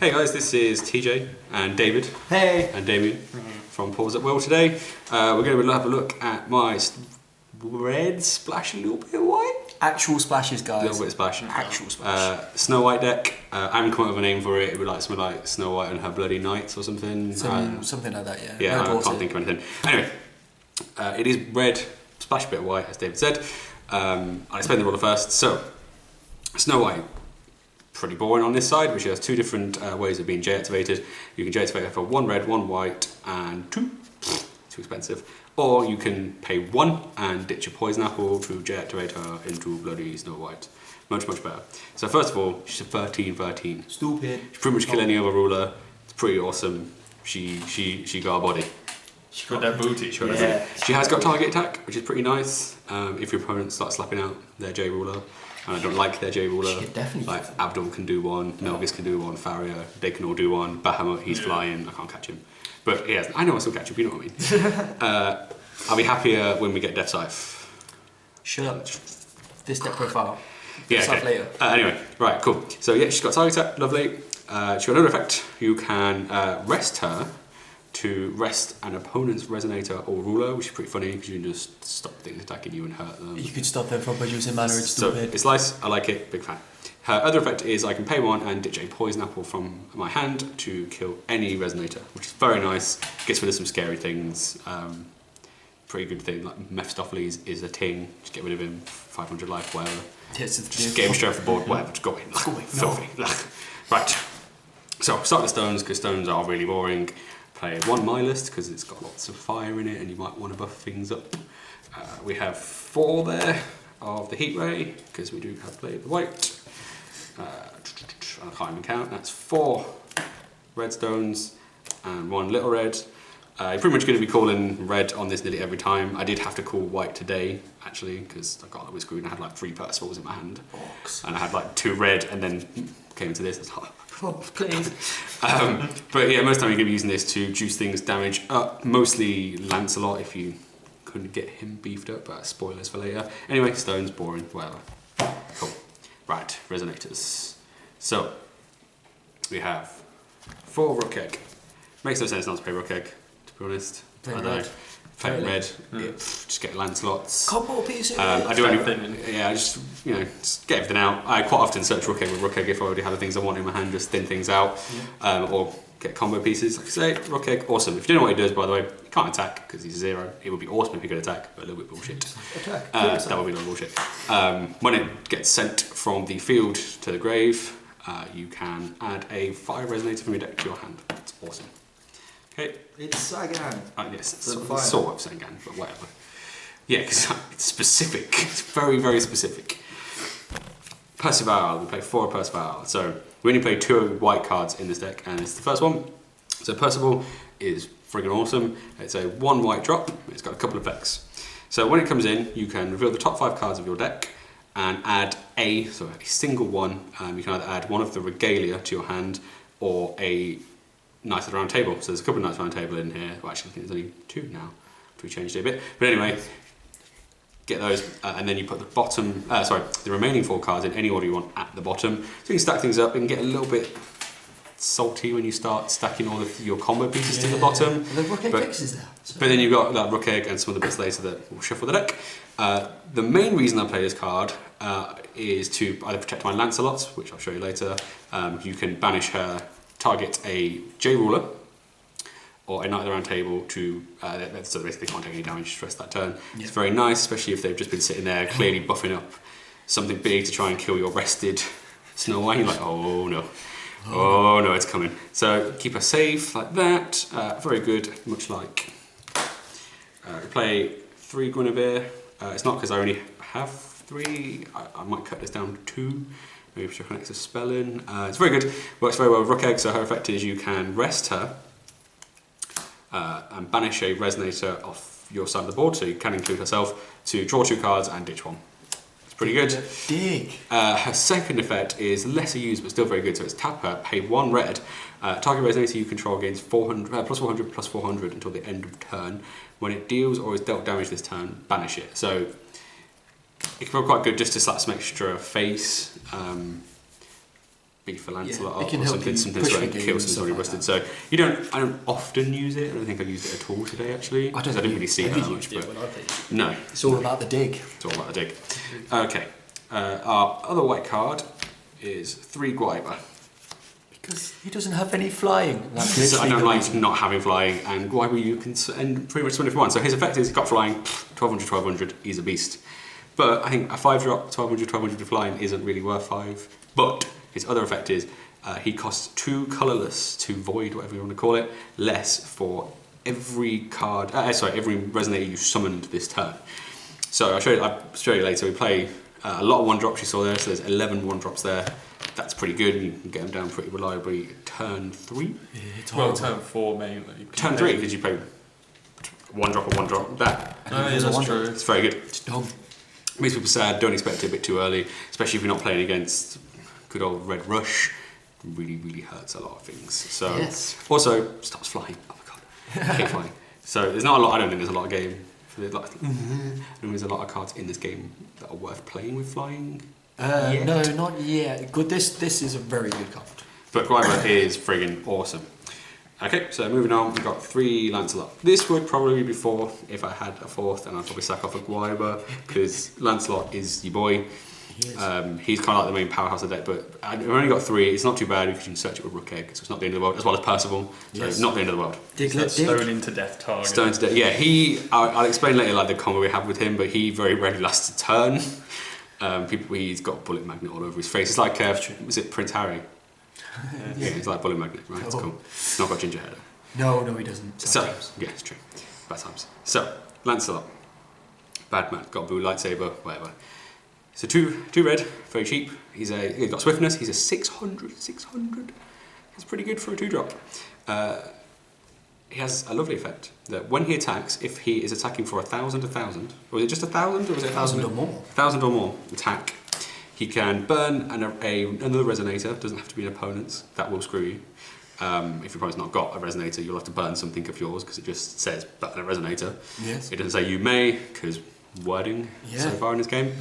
Hey guys, this is TJ and David. Hey! And Damien from Paws at Will today. We're going to have a look at my red splash, a little bit white. Actual splashes, guys. A little bit of splash. Actual splash. Snow White deck. I haven't come up with a name for it. It would like something like Snow White and her Bloody Nights or something. Something like that, yeah. Yeah, No I can't think of anything. Anyway, it is red, splash a bit of white, as David said. I'll explain the ruler first. So, Snow White. Pretty boring on this side, which has two different ways of being J-activated. You can J-activate her for 1 red, 1 white, and 2. Too expensive. Or you can pay 1 and ditch a poison apple to J-activate her into bloody Snow White. Much, much better. So first of all, she's a 13-13. Stupid. She pretty much kill any other ruler. It's pretty awesome. She got a body. She got that booty. She has got target attack, which is pretty nice. If your opponent starts slapping out their J ruler. And I don't like their J ruler. Like Abdul can do one, Melgis can do one, Farrier, they can all do one. Bahamut, he's flying, I can't catch him. But he has, I know I still catch him, you know what I mean. I'll be happier when we get Death Scythe. Shut up. This deck profile. Yeah, okay. Later. Anyway, right, cool. So yeah, she's got target attack, lovely. She's got another effect. You can rest her to rest an opponent's resonator or ruler, which is pretty funny because you can just stop things attacking you and hurt them. You could stop them from producing mana, it's stupid. So it's nice, I like it, big fan. Her other effect is I can pay 1 and ditch a poison apple from my hand to kill any resonator, which is very nice. Gets rid of some scary things. Pretty good thing, like Mephistopheles is a ting, just get rid of him, 500 life, whatever. Just get him straight off the board, whatever, just go in. Filthy. Right, so start with stones, because stones are really boring. Play 1 Mylist because it's got lots of fire in it and you might want to buff things up. We have 4 there of the Heat Ray because we do have played the white. I can't even count, that's 4 red stones and 1 little red. You're pretty much going to be calling red on this nearly every time. I did have to call white today actually because I got a bit screwed and I had like 3 Percivals in my hand. And I had like 2 red and then came into this. Oh, please. But yeah, most of the time you're going to be using this to juice things damage up. Mostly Lancelot if you couldn't get him beefed up, but spoilers for later. Anyway, stones, boring, whatever. Cool. Right, resonators. So, we have 4 Rook Egg. Makes no sense not to play Rook Egg, to be honest. I don't know. Play red, just get Lancelots. Couple pieces. I do just get everything out. I quite often search Rook Egg with Rook Egg if I already have the things I want in my hand, just thin things out, or get combo pieces. Like I say, Rook Egg, awesome. If you don't know what he does, by the way, he can't attack because he's 0. It would be awesome if he could attack, but a little bit bullshit. Attack. That would be a little bullshit. When it gets sent from the field to the grave, you can add a fire resonator from your deck to your hand. It's awesome. Okay. It's Sagan. Yes, it's sort of Sagan, but whatever. Yeah, because it's specific. It's very, very specific. Percival, we play 4 Percival. So we only play 2 white cards in this deck, and it's the first one. So Percival is friggin' awesome. It's a 1 white drop. It's got a couple of effects. So when it comes in, you can reveal the top 5 cards of your deck and add a single one. You can either add one of the regalia to your hand or a Knights of the Round Table. So there's a couple of Knights of the Round Table in here. Well, actually, I think there's only 2 now. We changed it a bit. But anyway, get those, and then you put the remaining 4 cards in any order you want at the bottom. So you can stack things up and get a little bit salty when you start stacking all of your combo pieces to the bottom. The Rook Egg fixes that. But then you've got that Rook Egg and some of the bits later that will shuffle the deck. The main reason I play this card is to either protect my Lancelots, which I'll show you later. You can banish her, target a J ruler or a Knight of the Round Table to so they basically can't take any damage for the rest of that turn. Yeah. It's very nice, especially if they've just been sitting there clearly buffing up something big to try and kill your rested Snow White. You're like, oh no. Oh no, it's coming. So keep her safe like that. Very good, much like play 3 Guinevere. It's not because I only have 3. I might cut this down to 2. Maybe chuck an extra spell in. It's very good. Works very well with Rook Egg. So her effect is you can rest her and banish a resonator off your side of the board. So you can include herself to draw 2 cards and ditch 1. Pretty good. Her second effect is lesser used but still very good. So it's tap her, pay 1 red. Target resonator you control gains 400, plus 400 plus 400 until the end of turn. When it deals or is dealt damage this turn, banish it. So it can be quite good just to slap some extra face. beef a Lancelot it up can or help something, you something push to the kill game and something already stuff rusted. So I don't often use it. I don't think I've used it at all today actually. I didn't really see it that much. Yeah, But when I played. no, It's all about the dig. it's all about the dig. Okay, our other white card is 3 Guiber. Because he doesn't have any flying. That's So I literally don't the like reason. not having flying, and Guiber you can end pretty much 21. So his effect is he's got flying, 1200, 1200, he's a beast. But I think a 5-drop, 1200, 1200 flying isn't really worth 5. But his other effect is he costs 2 colourless to void, whatever you want to call it, less for every card, every resonator you summoned this turn. So I'll show you later. We play a lot of 1-drops you saw there, so there's 11 1-drops there. That's pretty good, and you can get them down pretty reliably. Turn 3? Yeah, it's Well, horrible. turn 4 mainly. Turn 3, because you play 1-drop or 1-drop. That, And Oh, it yeah, was a that's wonder. true. it's very good. It's dumb. Makes people sad, don't expect it a bit too early, especially if you're not playing against good old Red Rush. Really, really hurts a lot of things. So Yes. also stops flying. Oh my god, I hate flying. So there's not a lot. I don't think there's a lot of game. For the, like, I don't think there's a lot of cards in this game that are worth playing with flying. Yet. No, not yet. Good. This is a very good card. But Guiber is friggin' awesome. Okay, so moving on, we've got 3 Lancelot. This would probably be 4 if I had a 4th, and I'd probably sack off a Guiber because Lancelot is your boy. He is. He's kind of like the main powerhouse of the deck, but I've only got 3. It's not too bad because you can search it with Rook Egg, so it's not the end of the world, as well as Percival. So Yes. not the end of the world. Dig, That dig. stone into death target. Stone to death. Yeah, I'll explain later like the combo we have with him, but he very rarely lasts a turn. He's got bullet magnet all over his face. It's like, was it Prince Harry? Yeah, it's like bullet magnet, right? It's Oh. cool. It's not got ginger hair though. No, he doesn't. So, Sometimes. yeah, it's true. Bad times. So, Lancelot. Bad man. Got a blue lightsaber, whatever. So 2 red, very cheap. He's got swiftness. He's a 600. It's pretty good for a 2-drop. He has a lovely effect that when he attacks, if he is attacking for 1,000, or was it just 1,000, or was it 1,000 or more. 1,000 or more attack, he can burn another resonator. Doesn't have to be an opponent's. That will screw you. If your opponent's not got a resonator, you'll have to burn something of yours because it just says burn a resonator. Yes. It doesn't say you may because wording so Yeah. far in this game.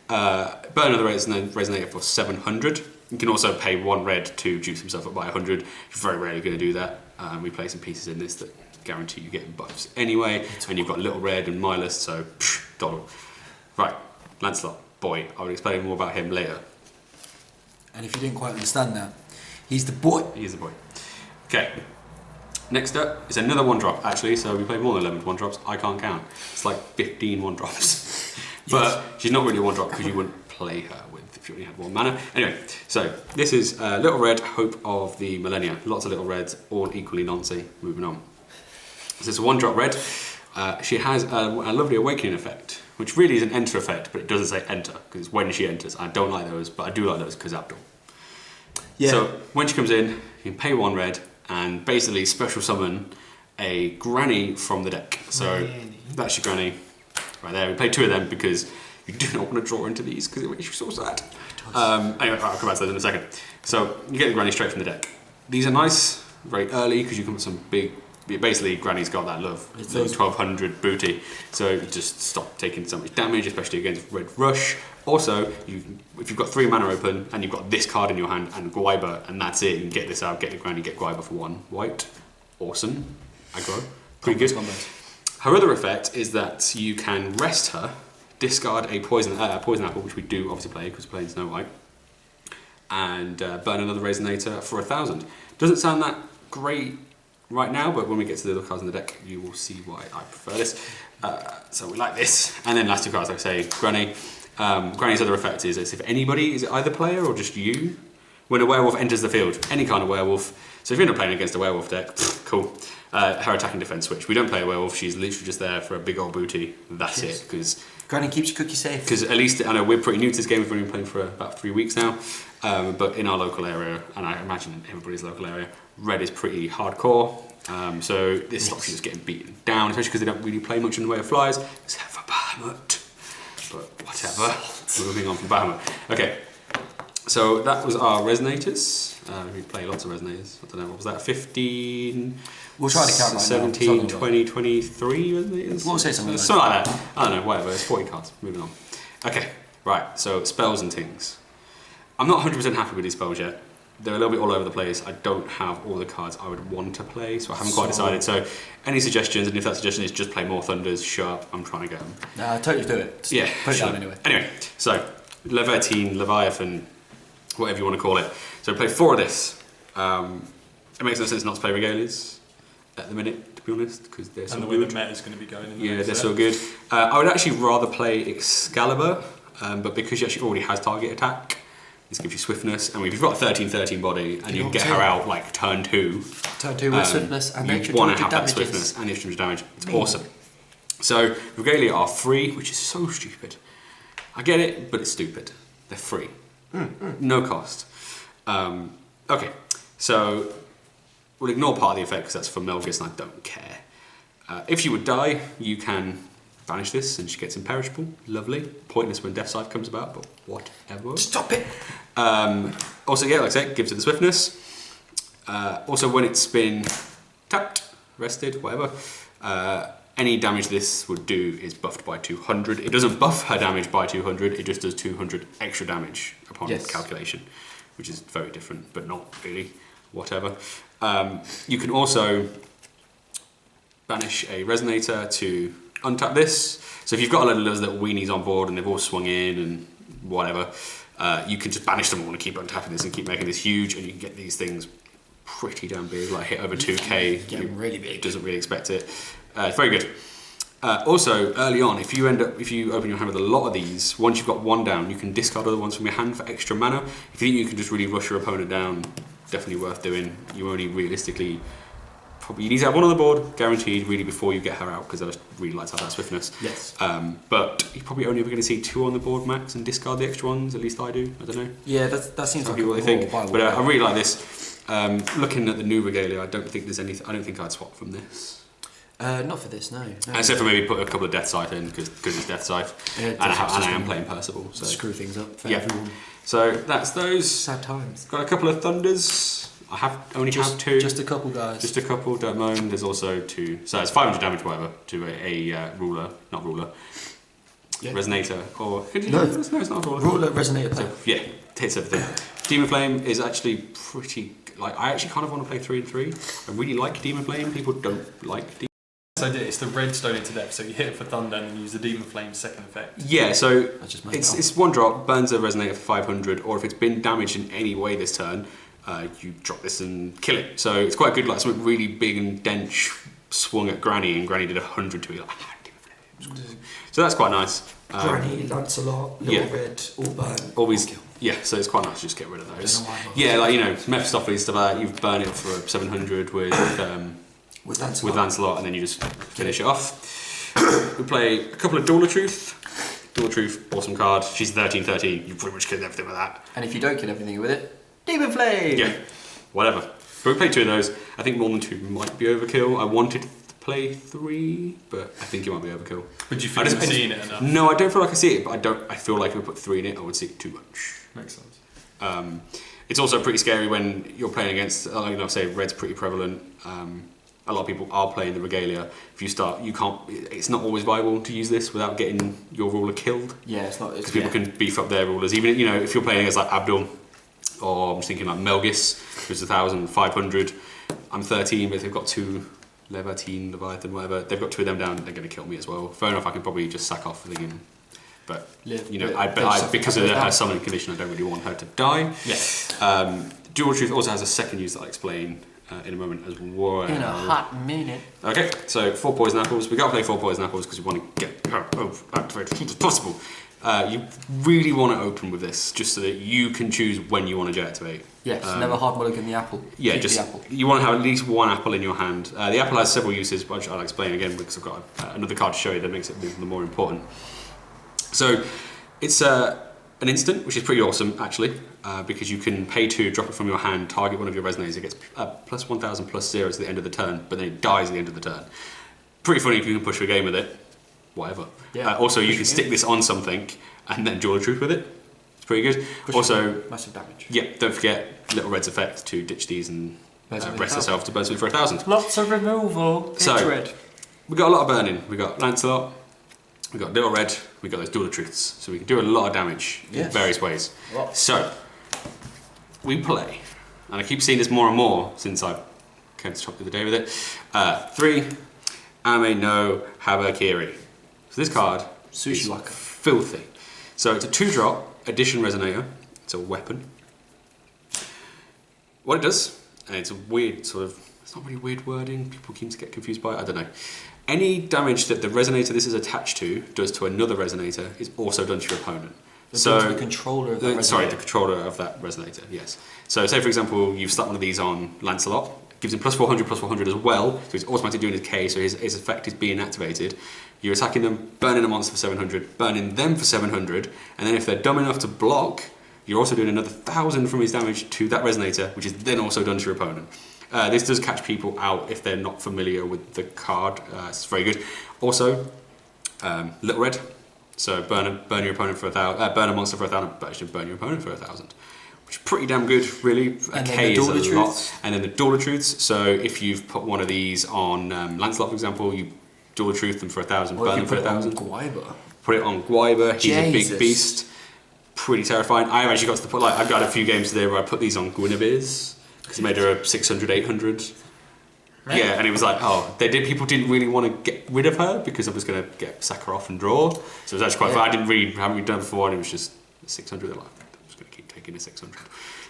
Burn another resonator for 700. You can also pay 1 red to juice himself up by 100. You're very rarely going to do that. We play some pieces in this that guarantee you getting buffs anyway, and you've got Little Red and Milus, so doddle. Right, Lancelot, boy. I'll explain more about him later. And if you didn't quite understand that, he's the boy. He is the boy. Okay. Next up is another 1-drop, actually, so we play more than 11 1-drops. I can't count. It's like 15 1-drops. But she's not really a 1-drop because you wouldn't play her if you only had 1 mana. Anyway, so this is Little Red, Hope of the Millennia. Lots of Little Reds, all equally noncy. Moving on. So it's a 1-drop red. She has a lovely Awakening effect, which really is an enter effect, but it doesn't say enter because it's when she enters. I don't like those, but I do like those because Abdul. Yeah. So when she comes in, you can pay 1 red and basically special summon a granny from the deck. So that's your granny right there. We play 2 of them because you do not want to draw into these because it makes you so sad. Anyway, I'll come back to those in a second. So you get the granny straight from the deck. These are nice very early because you can put some big. Basically, Granny's got that love. It's 1200 booty, so you just stop taking so much damage, especially against Red Rush. Also, if you've got 3 mana open and you've got this card in your hand and Guiber, and that's it, you can get this out, get the Granny, get Guiber for 1 white. Awesome. Aggro. Pretty good. Her other effect is that you can rest her, discard a poison apple, which we do obviously play because we're playing Snow White, and burn another resonator for 1,000. Doesn't sound that great right now, but when we get to the other cards in the deck, you will see why I prefer this. So we like this, and then last 2 cards, like I say, Granny. Granny's other effect is if anybody, is it either player or just you? When a werewolf enters the field, any kind of werewolf. So if you're not playing against a werewolf deck, cool. Her attacking defense switch. We don't play a werewolf. She's literally just there for a big old booty. That's it. Because Granny keeps your cookie safe. Because at least, I know we're pretty new to this game, we've only been playing for about 3 weeks now, but in our local area, and I imagine everybody's local area, red is pretty hardcore, so this stops you just getting beaten down, especially because they don't really play much in the way of flyers, except for Bahamut. But whatever, moving on from Bahamut. Okay, so that was our resonators. We play lots of resonators. I don't know, what was that, 15... We'll try to count right now. 17, 20, 23 resonators? We'll say something like that. I don't know, whatever, it's 40 cards. Moving on. Okay, right, so spells and things. I'm not 100% happy with these spells yet. They're a little bit all over the place. I don't have all the cards I would want to play, so I haven't quite decided. So, any suggestions? And if that suggestion is just play more Thunders, sharp, I'm trying to get them. Nah, totally do it. Just Yeah, put it sure. down anyway. Anyway, so Leviatine, Leviathan, whatever you want to call it. So play 4 of this. It makes no sense not to play Regalias at the minute, to be honest, because they're so And the good. way the meta is going to be going. In the Yeah, next they're set. so good. I would actually rather play Excalibur, but because she actually already has target attack, this gives you swiftness, and if you've got a 13-13 body and you get her out like turn 2, Turn 2 with swiftness and you extra want to 200 have that damages. swiftness and extra damage. It's awesome. So Regalia are free, which is so stupid. I get it, but it's stupid. They're free, no cost. Okay, so we'll ignore part of the effect because that's for Melgus and I don't care. If you would die, you can banish this and she gets imperishable. Lovely. Pointless when Death Side comes about, but whatever. Stop it! Also, yeah, like I said, gives it the swiftness. Also, when it's been tapped, rested, whatever, any damage this would do is buffed by 200. It doesn't buff her damage by 200, it just does 200 extra damage upon calculation, which is very different, but not really. Whatever. You can also banish a Resonator to untap this. So if you've got a load of those little weenies on board and they've all swung in and whatever, you can just banish them all and keep untaping this and keep making this huge, and you can get these things pretty damn big, like hit over 2k. Get really big. Doesn't really expect it. It's very good. Also, early on, if you open your hand with a lot of these, once you've got one down, you can discard other ones from your hand for extra mana. If you think you can just really rush your opponent down, definitely worth doing. You only realistically you need to have one on the board, guaranteed, really, before you get her out, because I just really like to have that swiftness. Yes. But you're probably only ever going to see 2 on the board max and discard the extra ones. At least I do. I don't know. Yeah, that seems like what a they think. viable But I way. really like this. Looking at the new Regalia, I don't think there's anything. I don't think I'd swap from this. Not for this, no. Except for maybe put a couple of Death Scythe in, because it's Death Scythe. Yeah, and I am playing Percival. So. Screw things up for Yeah. everyone. So that's those. Sad times. Got a couple of Thunders. I have only have 2. Just a couple, guys. Just a couple, don't moan. There's also 2. So it's 500 damage, whatever, to a ruler, not ruler. Yeah. Resonator, or... No, it's not a ruler. Ruler, Resonator, play. So, yeah, hits everything. Demon Flame is actually pretty... Like, I actually kind of want to play 3 and 3. I really like Demon Flame. People don't like Demon So it's the red stone into depth, so you hit it for thunder and then use the demon flame second effect. Yeah, so Just made it up. it's 1 drop, burns a Resonator for 500, or if it's been damaged in any way this turn, you drop this and kill it. So it's quite good, like something really big and dense swung at Granny, and Granny did 100 to it. Like, so that's quite nice. Granny, Lancelot, Little yeah. Red, all burn. Always, yeah, so it's quite nice to just get rid of those. Don't know why I bought Yeah, like, you know, Mephistopheles, stuff like that, you've burned it for 700 with Lancelot, and then you just finish it off. We play a couple of Duel of Truth. Duel of Truth, awesome card. She's 13-13, you pretty much killed everything with that. And if you don't kill everything with it, Demon Flame! Yeah, whatever. But we played 2 of those. I think more than 2 might be overkill. I wanted to play 3, but I think it might be overkill. But do you feel you've seen it enough? No, I don't feel like I see it, but I feel like if I put 3 in it, I would see it too much. Makes sense. It's also pretty scary when you're playing against, like I say, red's pretty prevalent. A lot of people are playing the Regalia. If you start, it's not always viable to use this without getting your ruler killed. Yeah, it's not... Because people can beef up their rulers. Even, you know, if you're playing against like Abdul, or I'm just thinking like Melgus, who's 1,500. I'm 13, but if they've got 2 Leviatine, Leviathan, whatever, they've got 2 of them down, they're going to kill me as well. Fair enough, I can probably just sack off thinking, but you know, because of her summoning condition, I don't really want her to die. Yeah. Dual Truth also has a second use that I'll explain in a moment as well. In a hot minute. Okay, so 4 Poison Apples. We got to play 4 Poison Apples because we want to get her activated as much as possible. You really want to open with this, just so that you can choose when you want to deactivate. Yes, never hard mulligan the apple. Yeah, Keep just the apple. you want to have at least 1 apple in your hand. The apple has several uses, which I'll explain again because I've got another card to show you that makes it even more important. So it's an instant, which is pretty awesome actually, because you can pay 2, drop it from your hand, target one of your resonators. It gets plus 1,000 plus 0 to the end of the turn, but then it dies at the end of the turn. Pretty funny if you can push a game with it. Whatever. Yeah, also, you can stick this on something and then Duel of Truth with it. It's pretty good. Also, massive damage. yeah, don't forget Little Red's effect to ditch these and rest herself to burn something for 1,000. Lots of removal. So, It's red. we got a lot of burning. We got Lancelot, we got Little Red, we got those Duel of Truths. So we can do a lot of damage in Yes. various ways. Lots. So, we play and I keep seeing this more and more since I came to the shop the other day with it. 3, Ame no Habakiri. So this card Sushi is Waka. filthy. So it's a 2-drop Addition Resonator. It's a weapon. What it does, and it's a weird sort of, it's not really weird wording, people seem to get confused by it, I don't know. Any damage that the resonator this is attached to does to another resonator is also done to your opponent. So the controller of that resonator. Sorry, the controller of that resonator, yes. So say for example, you've slapped one of these on Lancelot, gives him plus 400 as well, so he's automatically doing his K, so his effect is being activated. You're attacking them, burning a monster for 700, burning them for 700, and then if they're dumb enough to block, you're also doing another 1,000 from his damage to that resonator, which is then also done to your opponent. This does catch people out if they're not familiar with the card. It's very good. Also, Little Red. So burn your opponent for 1,000. Burn a monster for 1,000, but actually burn your opponent for 1,000, which is pretty damn good, really. And K then is the a Duel of lot. Truths. And then the Duel of Truths. So if you've put one of these on Lancelot, for example, you Duel of Truth them for 1,000, burn them for 1,000. Put it on Guiber. He's a big beast. Pretty terrifying. I've actually got to the point, like, I've got a few games today where I put these on Guinevere's because he made her a 600, 800. Right. Yeah, and it was like, people didn't really want to get rid of her because I was going to get sack her off and draw. So it was actually quite fun. I haven't really done it before, and it was just 600. Like, I'm just going to keep taking a 600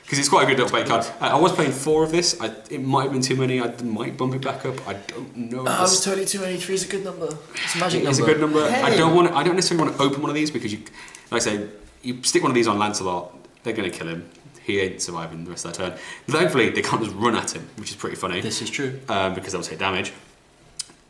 because it's quite a good little bait card. I was playing 4 of this. It might have been too many. I might bump it back up. I don't know. I was totally 283 is a good number. It's a magic number. It's a good number. Hey. I don't necessarily want to open one of these because like I say, you stick one of these on Lancelot, they're going to kill him. He ain't surviving the rest of that turn. Thankfully, they can't just run at him, which is pretty funny. This is true. Because they'll take damage.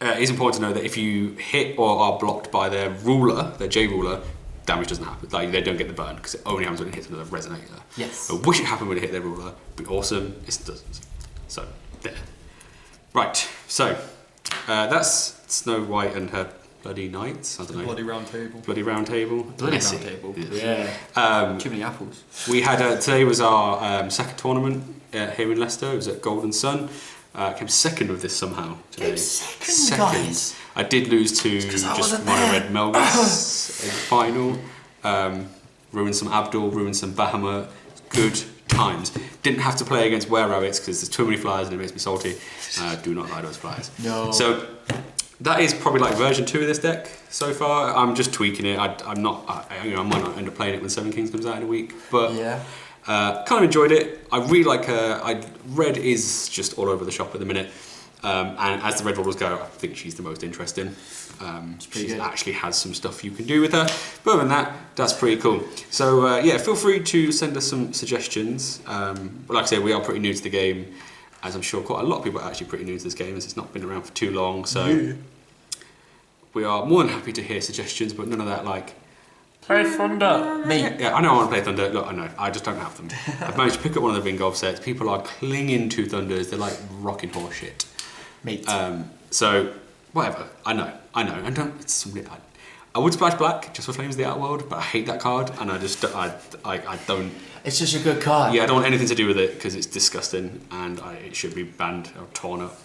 It's important to know that if you hit or are blocked by their ruler, their J ruler, damage doesn't happen. Like, they don't get the burn because it only happens when it hits another resonator. Yes. I wish it happened when it hit their ruler. It'd be awesome. It doesn't. So, there. Right. So, that's Snow White and her Bloody Knights. I don't know. Bloody Roundtable. Bloody Roundtable. Bloody Messy. Roundtable. Yeah. Too many apples. We had today was our second tournament here in Leicester. It was at Golden Sun. Came second with this somehow today. Came second, guys. I did lose to just Mono Red Melvis in the final. Ruined some Abdul, ruined some Bahamut. Good times. Didn't have to play against Were Rabbits because there's too many flyers and it makes me salty. Do not like those flyers. No. So that is probably like version 2 of this deck so far. I'm just tweaking it. I might not end up playing it when Seven Kings comes out in a week, but Yeah. kind of enjoyed it. I really like Red is just all over the shop at the minute, and as the Red Rollers go, I think she's the most interesting. She actually has some stuff you can do with her. But other than that, that's pretty cool. So yeah, feel free to send us some suggestions. But like I said, we are pretty new to the game, as I'm sure quite a lot of people are actually pretty new to this game, as it's not been around for too long. So we are more than happy to hear suggestions, but none of that like, Play Thunder. Me. yeah, I know I want to play Thunder. Look, I know, I just don't have them. I've managed to pick up one of the Vingolf sets. People are clinging to Thunders. They're like rocking horse shit. Mate. So, whatever. I know. And don't. It's something. I would splash black just for Flames of the Outworld, but I hate that card, and I just I don't. It's just a good card. Yeah, I don't want anything to do with it because it's disgusting, and it should be banned or torn up.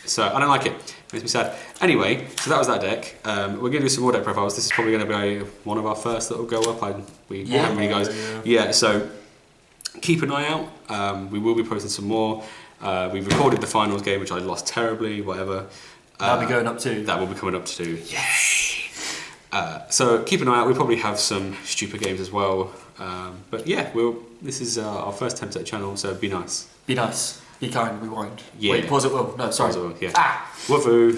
So I don't like it. It makes me sad. Anyway, so that was that deck. We're going to do some more deck profiles. This is probably going to be one of our first that will go up. We haven't really, guys. Yeah. So keep an eye out. We will be posting some more. We recorded the finals game, which I lost terribly. Whatever. That'll be going up too. That will be coming up too. Yes. So keep an eye out. We probably have some stupid games as well. But yeah, this is our first attempt at a channel, so be nice. Be nice. Be kind. Rewind. Yeah. Wait, pause it will. No, sorry. Pause it will, yeah. Ah. Woohoo.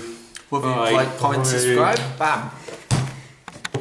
Woohoo. Bye. Like, comment, subscribe. Bam.